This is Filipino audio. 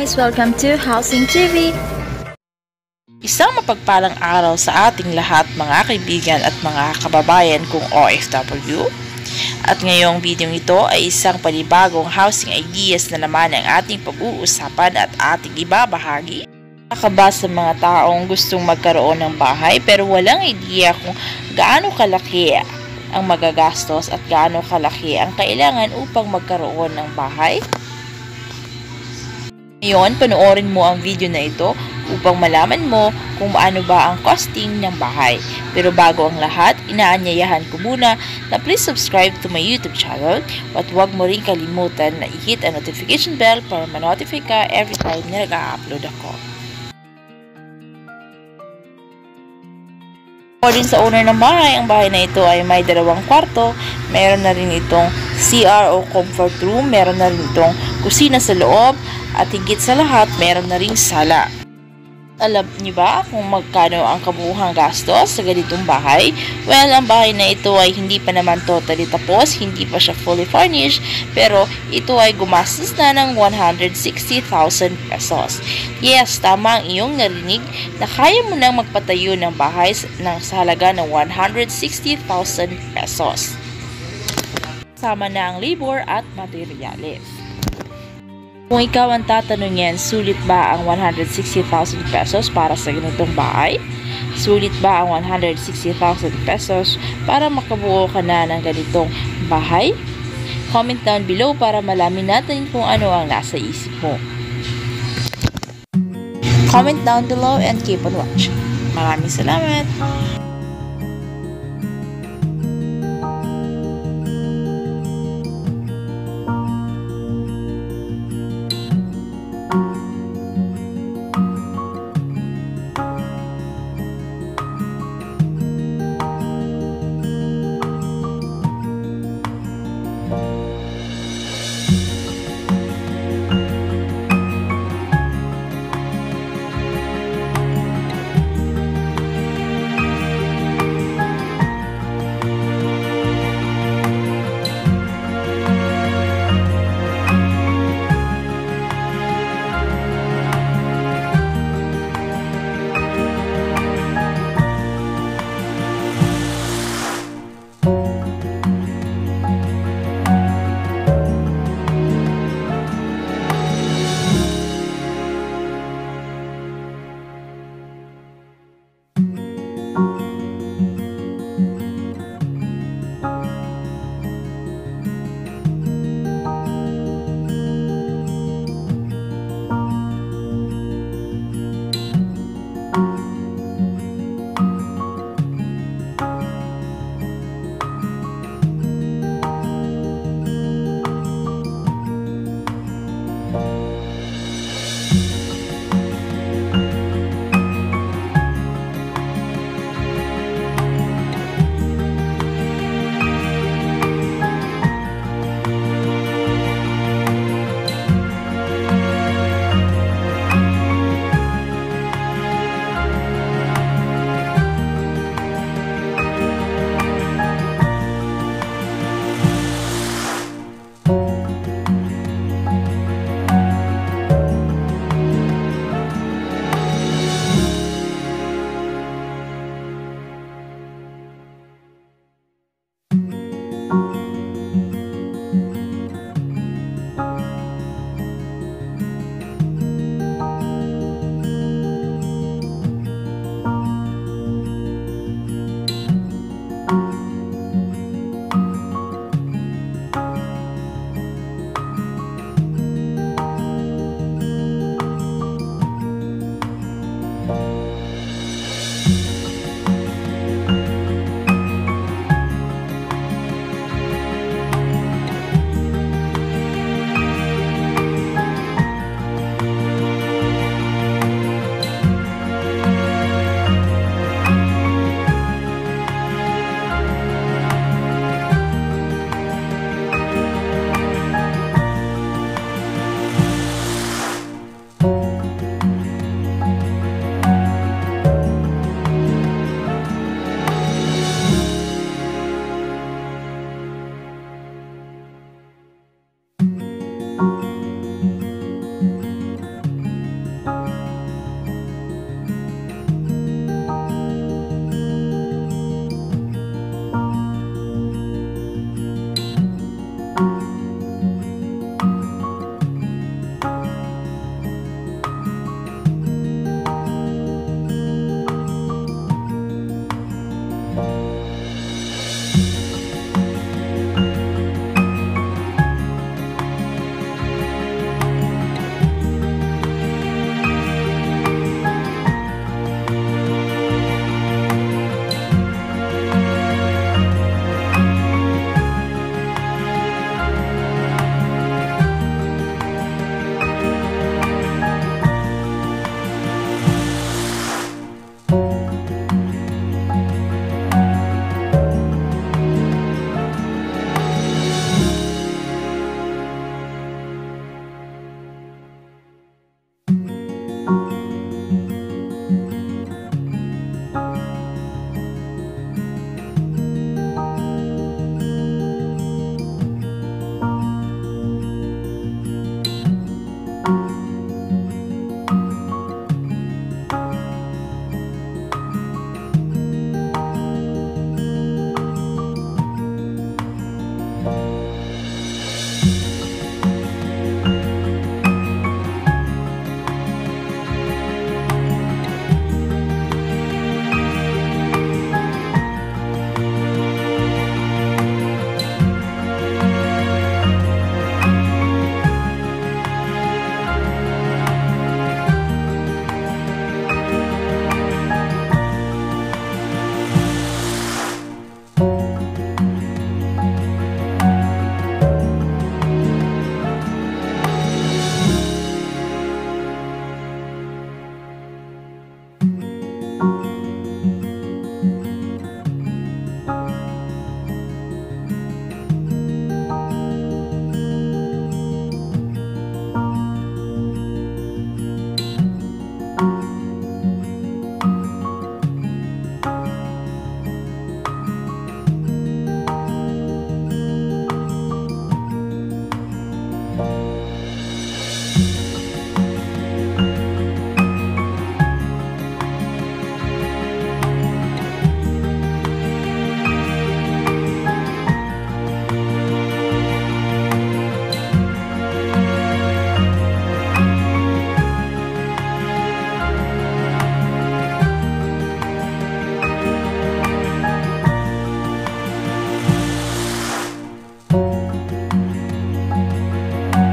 guys! Welcome to Housing TV! Isang mapagpalang araw sa ating lahat mga kaibigan at mga kababayan kong OFW. At ngayong video ito ay isang panibagong housing ideas na naman ang ating pag-uusapan at ating ibabahagi. Nakaba sa mga taong gustong magkaroon ng bahay pero walang idea kung gaano kalaki ang magagastos at gaano kalaki ang kailangan upang magkaroon ng bahay. Ngayon, panoorin mo ang video na ito upang malaman mo kung ano ba ang costing ng bahay. Pero bago ang lahat, inaanyayahan ko muna na please subscribe to my YouTube channel at huwag mo rin kalimutan na i-hit ang notification bell para ma-notify ka every time na nag-upload ako. According sa owner ng bahay, ang bahay na ito ay may 2 kwarto, meron na rin itong CR o comfort room, meron na rin itong kusina sa loob, at higit sa lahat, meron na ring sala. Alam niyo ba kung magkano ang kabuuhang gastos sa ganitong bahay? Well, ang bahay na ito ay hindi pa naman totally tapos, hindi pa siya fully furnished, pero ito ay gumastos na ng 160,000 pesos. Yes, tama ang iyong narinig na kaya mo nang magpatayo ng bahay sa halaga ng 160,000 pesos. Sama na ang labor at materyales. Kung ikaw ang tatanungin, sulit ba ang 160,000 pesos para sa ganitong bahay? Sulit ba ang 160,000 pesos para makabuo ka na ng ganitong bahay? Comment down below para malamin natin kung ano ang nasa isip mo. Comment down below and keep on watching. Maraming salamat!